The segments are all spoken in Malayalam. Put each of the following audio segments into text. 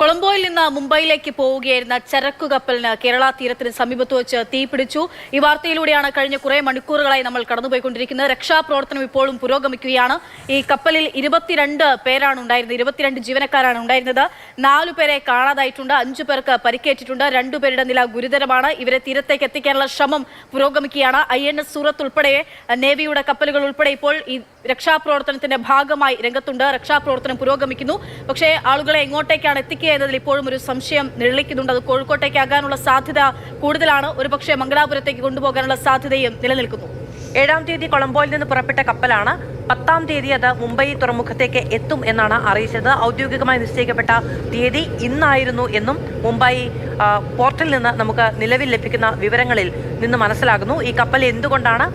കൊളംബോയിൽ നിന്ന് മുംബൈയിലേക്ക് പോവുകയായിരുന്ന ചരക്കു കപ്പലിന് കേരള തീരത്തിന് സമീപത്ത് വെച്ച് തീപിടിച്ചു. ഈ വാർത്തയിലൂടെയാണ് കഴിഞ്ഞ കുറെ മണിക്കൂറുകളായി നമ്മൾ കടന്നുപോയിക്കൊണ്ടിരിക്കുന്നത്. രക്ഷാപ്രവർത്തനം ഇപ്പോഴും പുരോഗമിക്കുകയാണ്. ഈ കപ്പലിൽ 22 പേരാണ് ഉണ്ടായിരുന്നത്, 22 ജീവനക്കാരാണ് ഉണ്ടായിരുന്നത്. 4 പേരെ കാണാതായിട്ടുണ്ട്, 5 പേർക്ക് പരിക്കേറ്റിട്ടുണ്ട്, 2 പേരുടെ നില ഗുരുതരമാണ്. ഇവരെ തീരത്തേക്ക് എത്തിക്കാനുള്ള ശ്രമം പുരോഗമിക്കുകയാണ്. INS സൂറത്ത് ഉൾപ്പെടെ നേവിയുടെ കപ്പലുകൾ ഉൾപ്പെടെ ഇപ്പോൾ ഈ രക്ഷാപ്രവർത്തനത്തിന്റെ ഭാഗമായി രംഗത്തുണ്ട്. രക്ഷാപ്രവർത്തനം പുരോഗമിക്കുന്നു. പക്ഷേ ആളുകളെ എങ്ങോട്ടേക്കാണ് എത്തിക്കുക എന്നതിൽ ഇപ്പോഴും ഒരു സംശയം നിഴലിക്കുന്നുണ്ട്. അത് കോഴിക്കോട്ടേക്കാകാനുള്ള സാധ്യത കൂടുതലാണ്. ഒരുപക്ഷെ മംഗലാപുരത്തേക്ക് കൊണ്ടുപോകാനുള്ള സാധ്യതയും നിലനിൽക്കുന്നു. 7-ാം തീയതി കൊളംബോയിൽ നിന്ന് പുറപ്പെട്ട കപ്പലാണ് 10-ാം തീയതി അത് മുംബൈ തുറമുഖത്തേക്ക് എത്തും എന്നാണ് അറിയിച്ചത്. ഔദ്യോഗികമായി നിശ്ചയിക്കപ്പെട്ട തീയതി ഇന്നായിരുന്നു എന്നും മുംബൈ പോർട്ടിൽ നിന്ന് നമുക്ക് നിലവിൽ ലഭിക്കുന്ന വിവരങ്ങളിൽ നിന്ന് മനസ്സിലാകുന്നു. ഈ കപ്പൽ എന്തുകൊണ്ടാണ്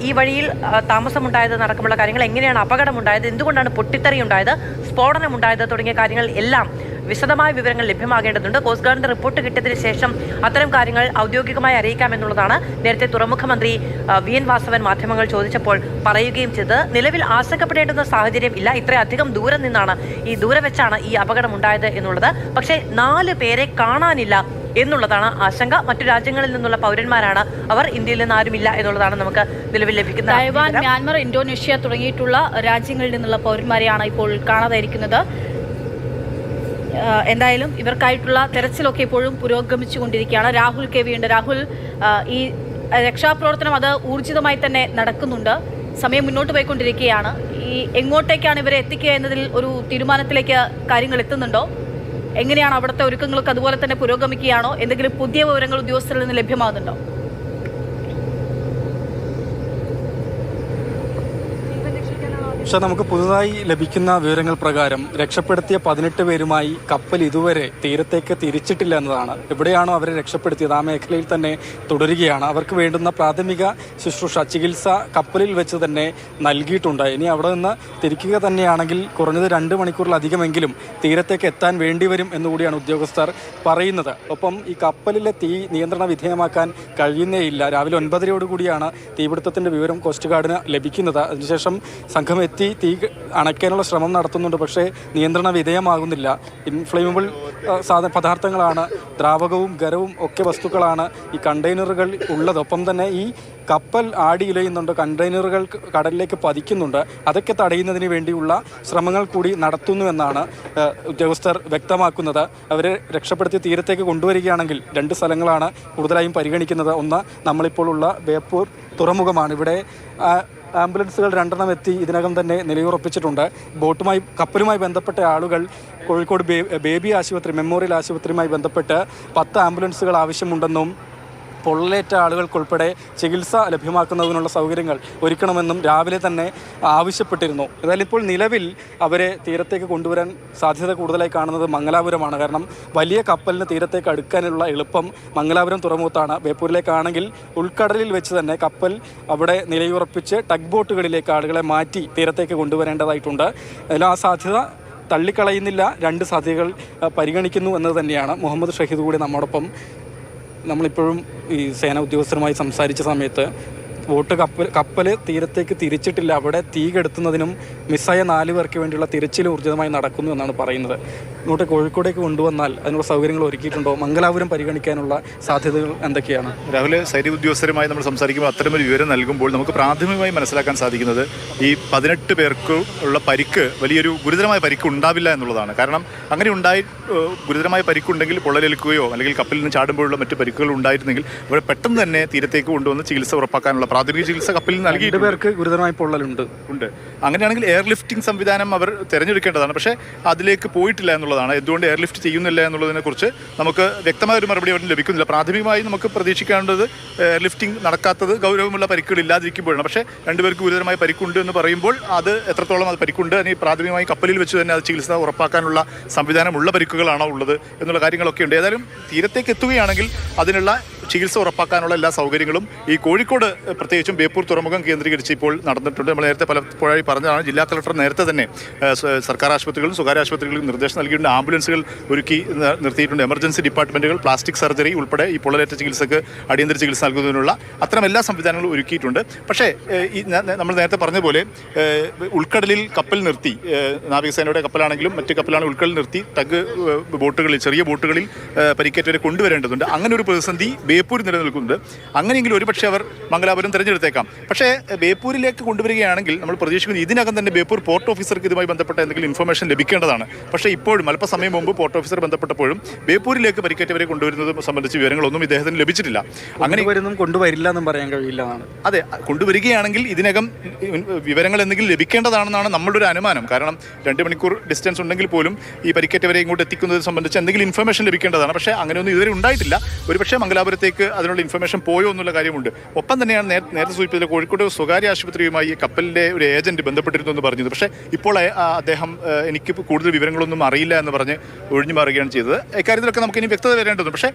ഈ വഴിയിൽ താമസമുണ്ടായത് അടക്കമുള്ള കാര്യങ്ങൾ, എങ്ങനെയാണ് അപകടമുണ്ടായത്, എന്തുകൊണ്ടാണ് പൊട്ടിത്തെറി ഉണ്ടായത്, സ്ഫോടനമുണ്ടായത് തുടങ്ങിയ കാര്യങ്ങൾ എല്ലാം വിശദമായ വിവരങ്ങൾ ലഭ്യമാകേണ്ടതുണ്ട്. കോസ്റ്റ് ഗാർഡിന്റെ റിപ്പോർട്ട് കിട്ടിയതിനു ശേഷം അത്തരം കാര്യങ്ങൾ ഔദ്യോഗികമായി അറിയിക്കാമെന്നുള്ളതാണ് നേരത്തെ തുറമുഖ മന്ത്രി VN വാസവൻ മാധ്യമങ്ങൾ ചോദിച്ചപ്പോൾ പറയുകയും ചെയ്തത്. നിലവിൽ ആശങ്കപ്പെടേണ്ടുന്ന സാഹചര്യം ഇല്ല. ഇത്രയധികം ദൂരം നിന്നാണ്, ഈ ദൂരെ വെച്ചാണ് ഈ അപകടമുണ്ടായത് എന്നുള്ളത്. പക്ഷേ 4 പേരെ കാണാനില്ല എന്നുള്ളതാണ് ആശങ്ക. മറ്റു രാജ്യങ്ങളിൽ നിന്നുള്ള പൗരന്മാരാണ് അവർ, ഇന്ത്യയിൽ നിന്ന് ആരുമില്ല എന്നുള്ളതാണ് നമുക്ക് നിലവിൽ ലഭിക്കുന്ന. തായ്വാൻ, മ്യാൻമർ, ഇന്തോനേഷ്യ തുടങ്ങിയിട്ടുള്ള രാജ്യങ്ങളിൽ നിന്നുള്ള പൗരന്മാരെയാണ് ഇപ്പോൾ കാണാതായിരിക്കുന്നത്. എന്തായാലും ഇവർക്കായിട്ടുള്ള തെരച്ചിലൊക്കെ ഇപ്പോഴും പുരോഗമിച്ചുകൊണ്ടിരിക്കുകയാണ്. രാഹുൽ KV ഉണ്ട്. രാഹുൽ, ഈ രക്ഷാപ്രവർത്തനം അത് ഊർജിതമായി തന്നെ നടക്കുന്നുണ്ട്. സമയം മുന്നോട്ട് പോയിക്കൊണ്ടിരിക്കുകയാണ്. ഈ എങ്ങോട്ടേക്കാണ് ഇവരെ എത്തിക്കുക എന്നതിൽ ഒരു തീരുമാനത്തിലേക്ക് കാര്യങ്ങൾ എത്തുന്നുണ്ടോ? എങ്ങനെയാണ് അവിടുത്തെ ഒരുക്കങ്ങളൊക്കെ അതുപോലെ തന്നെ പുരോഗമിക്കുകയാണോ? എന്തെങ്കിലും പുതിയ വിവരങ്ങൾ ഉദ്യോഗസ്ഥരിൽ നിന്ന് ലഭ്യമാകുന്നുണ്ടോ? പക്ഷെ നമുക്ക് പുതുതായി ലഭിക്കുന്ന വിവരങ്ങൾ പ്രകാരം രക്ഷപ്പെടുത്തിയ 18 പേരുമായി കപ്പൽ ഇതുവരെ തീരത്തേക്ക് തിരിച്ചിട്ടില്ല എന്നതാണ്. എവിടെയാണോ അവരെ രക്ഷപ്പെടുത്തിയത് ആ മേഖലയിൽ തന്നെ തുടരുകയാണ്. അവർക്ക് വേണ്ടുന്ന പ്രാഥമിക ശുശ്രൂഷ, ചികിത്സ കപ്പലിൽ വെച്ച് തന്നെ നൽകിയിട്ടുണ്ട്. ഇനി അവിടെ നിന്ന് തിരിക്കുക തന്നെയാണെങ്കിൽ കുറഞ്ഞത് 2 മണിക്കൂറിലധികമെങ്കിലും തീരത്തേക്ക് എത്താൻ വേണ്ടിവരും എന്നുകൂടിയാണ് ഉദ്യോഗസ്ഥർ പറയുന്നത്. ഒപ്പം ഈ കപ്പലിലെ തീ നിയന്ത്രണ വിധേയമാക്കാൻ കഴിയുന്നേയില്ല. രാവിലെ 9:30 തീപിടുത്തത്തിന്റെ വിവരം കോസ്റ്റ് ഗാർഡിന് ലഭിക്കുന്നത്. അതിനുശേഷം സംഘം തീ അണയ്ക്കാനുള്ള ശ്രമം നടത്തുന്നുണ്ട്. പക്ഷേ നിയന്ത്രണ വിധേയമാകുന്നില്ല. ഇൻഫ്ലേമബിൾ പദാർത്ഥങ്ങളാണ്, ദ്രാവകവും ഖരവും ഒക്കെ വസ്തുക്കളാണ് ഈ കണ്ടെയ്നറുകൾ ഉള്ളത്. ഒപ്പം തന്നെ ഈ കപ്പൽ ആടിയുലയുന്നുണ്ട്, കണ്ടെയ്നറുകൾ കടലിലേക്ക് പതിക്കുന്നുണ്ട്. അതൊക്കെ തടയുന്നതിന് വേണ്ടിയുള്ള ശ്രമങ്ങൾ കൂടി നടത്തുന്നുവെന്നാണ് ഉദ്യോഗസ്ഥർ വ്യക്തമാക്കുന്നത്. അവരെ രക്ഷപ്പെടുത്തി തീരത്തേക്ക് കൊണ്ടുവരികയാണെങ്കിൽ 2 സ്ഥലങ്ങളാണ് കൂടുതലായും പരിഗണിക്കുന്നത്. ഒന്ന് നമ്മളിപ്പോൾ ഉള്ള ബേപ്പൂർ തുറമുഖമാണ്. ഇവിടെ ആംബുലൻസുകൾ 2 എത്തി ഇതിനകം തന്നെ നിലയുറപ്പിച്ചിട്ടുണ്ട്. കപ്പലുമായി ബന്ധപ്പെട്ട ആളുകൾ കോഴിക്കോട് ബേബി ആശുപത്രി, മെമ്മോറിയൽ ആശുപത്രിയുമായി ബന്ധപ്പെട്ട് 10 ആംബുലൻസുകൾ ആവശ്യമുണ്ടെന്നും പൊള്ളലേറ്റ ആളുകൾക്കുൾപ്പെടെ ചികിത്സ ലഭ്യമാക്കുന്നതിനുള്ള സൗകര്യങ്ങൾ ഒരുക്കണമെന്നും രാവിലെ തന്നെ ആവശ്യപ്പെട്ടിരുന്നു. ഏതായാലും ഇപ്പോൾ നിലവിൽ അവരെ തീരത്തേക്ക് കൊണ്ടുവരാൻ സാധ്യത കൂടുതലായി കാണുന്നത് മംഗലാപുരമാണ്. കാരണം വലിയ കപ്പലിന് തീരത്തേക്ക് അടുക്കാനുള്ള എളുപ്പം മംഗലാപുരം തുറമുഖത്താണ്. ബേപ്പൂരിലേക്കാണെങ്കിൽ ഉൾക്കടലിൽ വെച്ച് തന്നെ കപ്പൽ അവിടെ നിലയുറപ്പിച്ച് ടഗ് ബോട്ടുകളിലേക്ക് ആളുകളെ മാറ്റി തീരത്തേക്ക് കൊണ്ടുവരേണ്ടതായിട്ടുണ്ട്. അതിൽ ആ സാധ്യത തള്ളിക്കളയുന്നില്ല. 2 സാധ്യതകൾ പരിഗണിക്കുന്നു എന്നത് തന്നെയാണ്. മുഹമ്മദ് ഷഹീദ് കൂടി നമ്മോടൊപ്പം. നമ്മളിപ്പോഴും ഈ സേനാ ഉദ്യോഗസ്ഥരുമായി സംസാരിച്ച സമയത്ത് കപ്പൽ തീരത്തേക്ക് തിരിച്ചിട്ടില്ല. അവിടെ തീ കെടുത്തുന്നതിനും മിസ്സായ 4 പേർക്ക് വേണ്ടിയുള്ള തിരച്ചിൽ ഊർജിതമായി നടക്കുന്നു എന്നാണ് പറയുന്നത്. ഇങ്ങോട്ട് കോഴിക്കോടേക്ക് കൊണ്ടുവന്നാൽ അതിനുള്ള സൗകര്യങ്ങൾ ഒരുക്കിയിട്ടുണ്ടോ? മംഗലാപുരം പരിഗണിക്കാനുള്ള സാധ്യതകൾ എന്തൊക്കെയാണ്? രാവിലെ സൈനിക ഉദ്യോഗസ്ഥരുമായി നമ്മൾ സംസാരിക്കുമ്പോൾ അത്തരമൊരു വിവരം നൽകുമ്പോൾ നമുക്ക് പ്രാഥമികമായി മനസ്സിലാക്കാൻ സാധിക്കുന്നത് ഈ 18 പേർക്ക് ഉള്ള പരിക്ക് വലിയൊരു ഗുരുതരമായ പരിക്ക് ഉണ്ടാവില്ല എന്നുള്ളതാണ്. കാരണം അങ്ങനെ ഗുരുതരമായ പരിക്കുണ്ടെങ്കിൽ പൊള്ളലേൽക്കുകയോ അല്ലെങ്കിൽ കപ്പലിൽ നിന്ന് ചാടുമ്പോഴുള്ള മറ്റു പരിക്കുകൾ ഉണ്ടായിരുന്നെങ്കിൽ അവിടെ പെട്ടെന്ന് തന്നെ തീരത്തേക്ക് കൊണ്ടുവന്ന് ചികിത്സ ഉറപ്പാക്കാനുള്ള പ്രാഥമിക ചികിത്സ കപ്പലിൽ നൽകി. 2 പേർക്ക് ഗുരുതരമായി പൊള്ളലുണ്ട്. അങ്ങനെയാണെങ്കിൽ എയർ ലിഫ്റ്റിംഗ് സംവിധാനം അവർ തിരഞ്ഞെടുക്കേണ്ടതാണ്. പക്ഷേ അതിലേക്ക് പോയിട്ടില്ല എന്നുള്ളതാണ്. എന്തുകൊണ്ട് എയർ ലിഫ്റ്റ് ചെയ്യുന്നില്ല എന്നുള്ളതിനെക്കുറിച്ച് നമുക്ക് വ്യക്തമായ ഒരു മറുപടി അവരിൽ ലഭിക്കുന്നില്ല. പ്രാഥമികമായി നമുക്ക് പ്രതീക്ഷിക്കേണ്ടത് എയർ ലിഫ്റ്റിംഗ് നടക്കാത്തത് ഗൗരവമുള്ള പരിക്കുകൾ ഇല്ലാതിരിക്കുമ്പോഴാണ്. പക്ഷേ 2 പേർക്ക് ഗുരുതരമായ പരിക്കുണ്ട് എന്ന് പറയുമ്പോൾ അത് എത്രത്തോളം അത് പരിക്കുണ്ട്, അല്ലെങ്കിൽ പ്രാഥമികമായി കപ്പലിൽ വെച്ച് തന്നെ അത് ചികിത്സ ഉറപ്പാക്കാനുള്ള സംവിധാനമുള്ള പരിക്കുകളാണോ ഉള്ളത് എന്നുള്ള കാര്യങ്ങളൊക്കെ ഉണ്ട്. ഏതായാലും തീരത്തേക്ക് എത്തുകയാണെങ്കിൽ അതിനുള്ള ചികിത്സ ഉറപ്പാക്കാനുള്ള എല്ലാ സൗകര്യങ്ങളും ഈ കോഴിക്കോട് പ്രത്യേകിച്ചും ബേപ്പൂർ തുറമുഖം കേന്ദ്രീകരിച്ച് ഇപ്പോൾ നടന്നിട്ടുണ്ട്. നമ്മൾ നേരത്തെ പലപ്പോഴായി പറഞ്ഞതാണ്, ജില്ലാ കളക്ടർ നേരത്തെ തന്നെ സർക്കാർ ആശുപത്രികളും സ്വകാര്യ ആശുപത്രികളും നിർദ്ദേശം നൽകിയിട്ടുണ്ട്. ആംബുലൻസുകൾ ഒരുക്കി നിർത്തിയിട്ടുണ്ട്. എമർജൻസി ഡിപ്പാർട്ട്മെന്റുകൾ, പ്ലാസ്റ്റിക് സർജറി ഉൾപ്പെടെ ഈ പൊള്ളലേറ്റ ചികിത്സക്ക് അടിയന്തര ചികിത്സ നൽകുന്നതിനുള്ള അത്തരം എല്ലാ സംവിധാനങ്ങളും ഒരുക്കിയിട്ടുണ്ട്. പക്ഷേ നമ്മൾ നേരത്തെ പറഞ്ഞതുപോലെ ഉൾക്കടലിൽ കപ്പൽ നിർത്തി, നാവികസേനയുടെ കപ്പലാണെങ്കിലും മറ്റ് കപ്പലാണ് ഉൾക്കടലിൽ നിർത്തി ടഗ് ബോട്ടുകളിൽ, ചെറിയ ബോട്ടുകളിൽ പരിക്കേറ്റവരെ കൊണ്ടുവരേണ്ടതുണ്ട്. അങ്ങനെ ഒരു പ്രതിസന്ധി ബേപ്പൂർ നിലനിൽക്കുന്നുണ്ട്. അങ്ങനെയെങ്കിൽ ഒരുപക്ഷെ അവർ മംഗലാപുരം തിരഞ്ഞെടുത്തേക്കാം. പക്ഷേ ബേപ്പൂരിലേക്ക് കൊണ്ടുവരികയാണെങ്കിൽ നമ്മൾ പ്രതീക്ഷിക്കുന്നത് ഇതിനകം തന്നെ ബേപ്പൂർ പോർട്ട് ഓഫീസർക്ക് ഇതുമായി ബന്ധപ്പെട്ട എന്തെങ്കിലും ഇൻഫർമേഷൻ ലഭിക്കേണ്ടതാണ്. പക്ഷേ ഇപ്പോഴും അല്പസമയം മുമ്പ് പോർട്ട് ഓഫീസർ ബന്ധപ്പെട്ടപ്പോഴും ബേപ്പൂരിലേക്ക് പരിക്കേറ്റവരെ കൊണ്ടുവരുന്നത് സംബന്ധിച്ച് വിവരങ്ങളൊന്നും ഇദ്ദേഹത്തിന് ലഭിച്ചിട്ടില്ല. അങ്ങനെ കൊണ്ടുവരില്ല എന്നും പറയാൻ കഴിയില്ല. അതെ, കൊണ്ടുവരികയാണെങ്കിൽ ഇതിനകം വിവരങ്ങൾ എന്തെങ്കിലും ലഭിക്കേണ്ടതാണെന്നാണ് നമ്മളുടെ ഒരു അനുമാനം. കാരണം 2 മണിക്കൂർ ഡിസ്റ്റൻസ് ഉണ്ടെങ്കിൽ പോലും ഈ പരിക്കേറ്റവരെ ഇങ്ങോട്ട് എത്തിക്കുന്നത് സംബന്ധിച്ച് എന്തെങ്കിലും ഇൻഫർമേഷൻ ലഭിക്കേണ്ടതാണ്. പക്ഷേ അങ്ങനെയൊന്നും ഇതുവരെ ഉണ്ടായിട്ടില്ല. ഒരുപക്ഷെ മംഗലാപുരത്തേക്ക് അതിനുള്ള ഇൻഫർമേഷൻ പോയോ എന്നുള്ള കാര്യമുണ്ട്. ഒപ്പം തന്നെയാണ് നേരത്തെ സൂചിപ്പിച്ചത് കോഴിക്കോട് സ്വകാര്യ ആശുപത്രിയുമായി ഈ കപ്പലിൻ്റെ ഒരു ഏജന്റ് ബന്ധപ്പെട്ടിരുന്നു എന്ന് പറഞ്ഞത്. പക്ഷേ ഇപ്പോൾ അദ്ദേഹം എനിക്ക് കൂടുതൽ വിവരങ്ങളൊന്നും അറിയില്ല എന്ന് പറഞ്ഞ് ഒഴിഞ്ഞു മാറുകയാണ് ചെയ്തത്. ഇക്കാര്യത്തിലൊക്കെ നമുക്ക് ഇനി വ്യക്തത വരേണ്ടതുണ്ട്. പക്ഷേ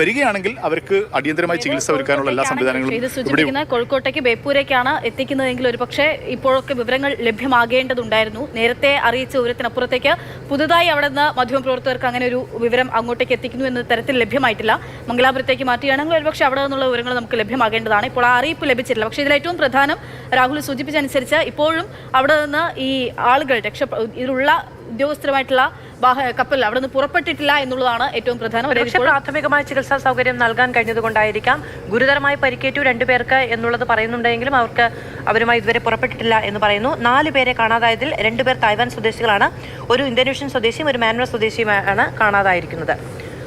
വരികയാണെങ്കിൽ അവർക്ക് അടിയന്തരമായി ചികിത്സ ഒരുക്കാനുള്ള എല്ലാ സംവിധാനങ്ങളും കോഴിക്കോട്ടേക്ക് ബേപ്പൂരേക്കാണ് എത്തിക്കുന്നതെങ്കിൽ ഒരുപക്ഷെ ഇപ്പോഴൊക്കെ വിവരങ്ങൾ ലഭ്യമാകേണ്ടതുണ്ടായിരുന്നു. നേരത്തെ അറിയിച്ച വിവരത്തിനപ്പുറത്തേക്ക് പുതുതായി അവിടെ നിന്ന് മാധ്യമപ്രവർത്തകർക്ക് അങ്ങനെ ഒരു വിവരം അങ്ങോട്ടേക്ക് എത്തിക്കുന്നു എന്ന തരത്തിൽ ലഭ്യമായിട്ടില്ല. മംഗലാപുരത്തേക്ക് മാറ്റുകയാണെങ്കിൽ ഒരുപക്ഷെ അവിടെ നിന്നുള്ള വിവരങ്ങൾ നമുക്ക് ലഭ്യമാകേണ്ടതാണ്. ഇപ്പോൾ ആ അറിയിപ്പ് ലഭിച്ചിട്ടില്ല. പക്ഷേ ഇതിൽ ഏറ്റവും പ്രധാനം രാഹുൽ സൂചിപ്പിച്ചനുസരിച്ച് ഇപ്പോഴും അവിടെ നിന്ന് ഈ ആളുകൾ ഇതിലുള്ള ഉദ്യോഗസ്ഥരുമായിട്ടുള്ള കപ്പൽ അവിടെ നിന്ന് പുറപ്പെട്ടിട്ടില്ല എന്നുള്ളതാണ് ഏറ്റവും പ്രധാനം. പ്രാഥമികമായ ചികിത്സാ സൗകര്യം നൽകാൻ കഴിഞ്ഞതുകൊണ്ടായിരിക്കാം. ഗുരുതരമായി പരിക്കേറ്റു 2 പേർക്ക് എന്നുള്ളത് പറയുന്നുണ്ടെങ്കിലും അവരുമായി ഇതുവരെ പുറപ്പെട്ടിട്ടില്ല എന്ന് പറയുന്നു. 4 പേരെ കാണാതായതിൽ 2 പേർ തായ്വാൻ സ്വദേശികളാണ്. ഒരു ഇന്തോനേഷ്യൻ സ്വദേശിയും ഒരു മ്യാൻമർ സ്വദേശിയുമാണ് കാണാതായിരിക്കുന്നത്.